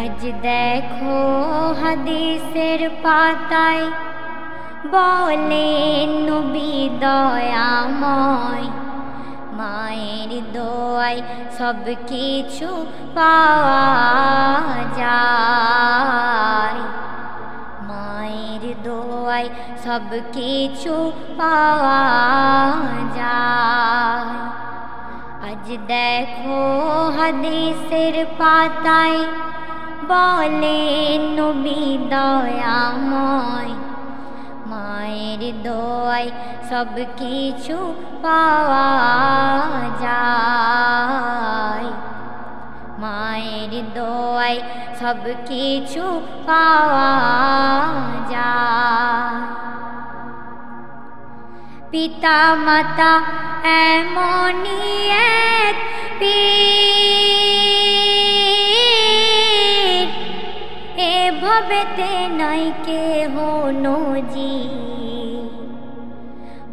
আজ দেখো হাদিসের পাতায় বলেন নবী দয়াময়, মায়ের দোয়ায় সব কিছু পাওয়া যায়। মায়ের দোয়ায় সব কিছু পাওয়া যায়। আজ দেখো হাদিসের পাতায় বলেন নবী দয়াময়, মায়ের দোয়ায় সব কিছু পাওয়া যায়। মায়ের দোয়ায় সব কিছু পাওয়া যায়। পিতা মাতা এমনই এক পীর, এভাবেতে নাই কেহ নজির।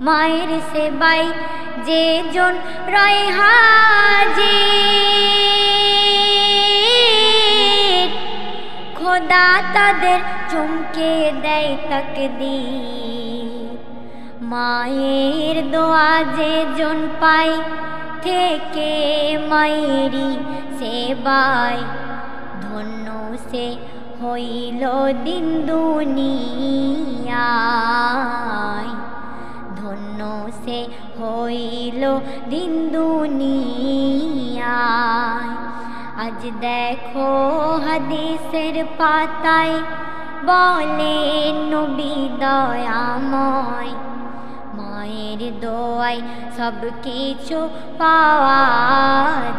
মায়ের সেবায় যে জন রয় হাজির, খোদা তাদের চমকে দেয় তাকদীর। মায়ের দোয়া যে জন পায় থেকে মায়েরি সেবায়, ধন্য সে হইল দিন দুনিয়ায়। ধন্য সে হইল দিন দুনিয়ায়। আজ দেখো হাদিসের পাতায় বলেন নবী দয়াময়, মায়ের দোয়ায় সব কিছু পাওয়া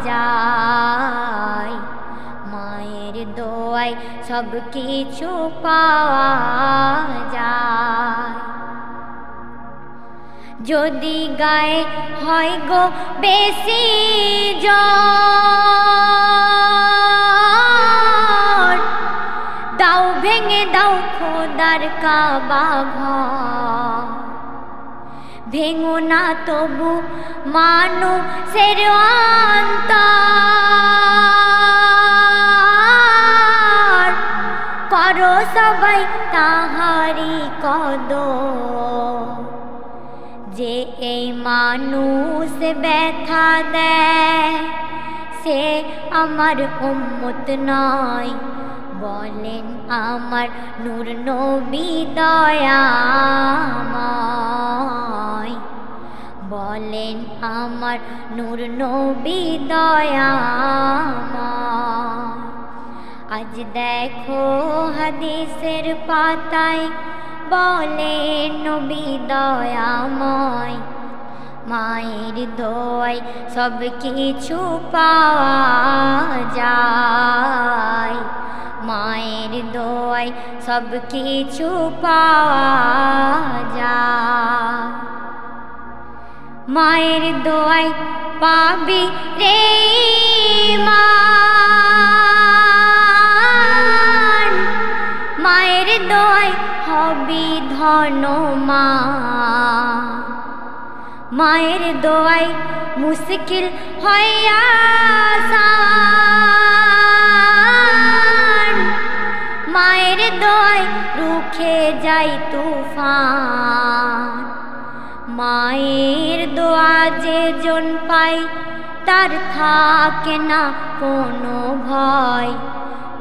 যায়। মায়ের দোয়ায় সব কিছু পাওয়া যায়। যদি গায়ে হয় গো বেশি জ্বর, দাও ভেঙে দাও খোদার কাবা ঘর। ভেঙো না তবু মানুষের অন্তর, করো সবাই তাহারি কদর। যে এই মানুষ ব্যথা দেয় সে আমার উম্মত নয়, বলেন আমার নূর নবী দয়াময়। বলেন আমার নূর নবী দয়াময়। আজ দেখো হাদিসের পাতায় বলেন নবী দয়াময়, মায়ের দোয়ায় সব কিছু পাওয়া যায়। মায়ের দোয়ায় সব কিছু পাওয়া যায়। মায়ের দোয়ায় পাবি রে ঈমান, মায়ের দোয়ায় হবি ধনমান। মায়ের দোয়ায় মুশকিল হয় আসান, মায়ের দোয়ায় রুখে যায় তুফান। মায়ের দোয়া যে জন পায় তার থাকে না কোনো ভয়,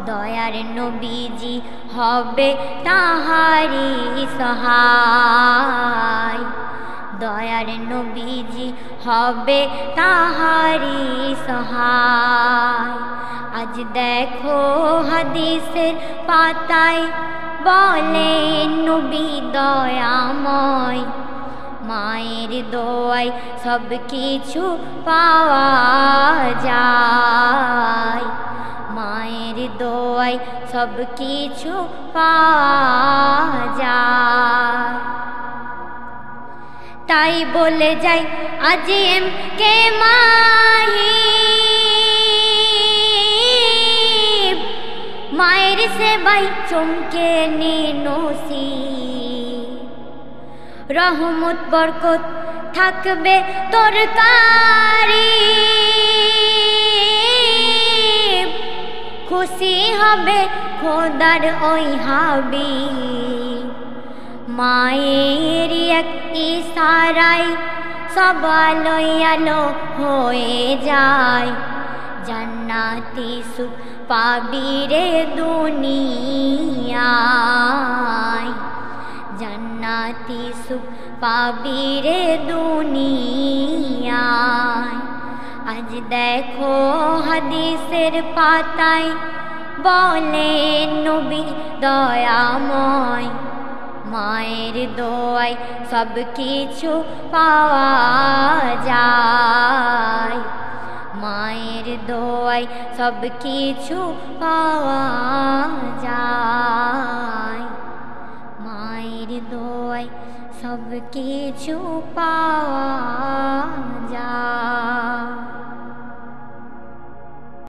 দয়ার নবীজি হবে তাহারি সহায়। দয়ার নবীজি হবে তাহারি সহায়। আজ দেখো হাদিসের পাতায় বলেন নবী দয়াময়, মায়ের দোয়ায় সব কিছু পাওয়া যায়। মায়ের দোয়ায় সব কিছু পাওয়া যায়। তাই বলে যাই আজ এম কে মাহিব, মায়ের সেবায় চমকে নে নসিব। রহমত বরকত থাকবে তোর কারি, খুশি হবে খোদার ওই হাবিব। মায়ের এক ইশারায় সব আলোয় আলো হয়ে যায়। জান্নাতি সুখ পাবি রে দুনিয়ায়, জান্নাতি সুখ পাবি রে দুনিয়ায়। আজ দেখো হাদিসের পাতায় বলেন নবী দয়াময়, মায়ের দোয়ায় সব কিছু পাওয়া যায়। মায়ের দোয়ায় সব কিছু পাওয়া যায়। মায়ের দোয়ায় সব কিছু পাওয়া যায়।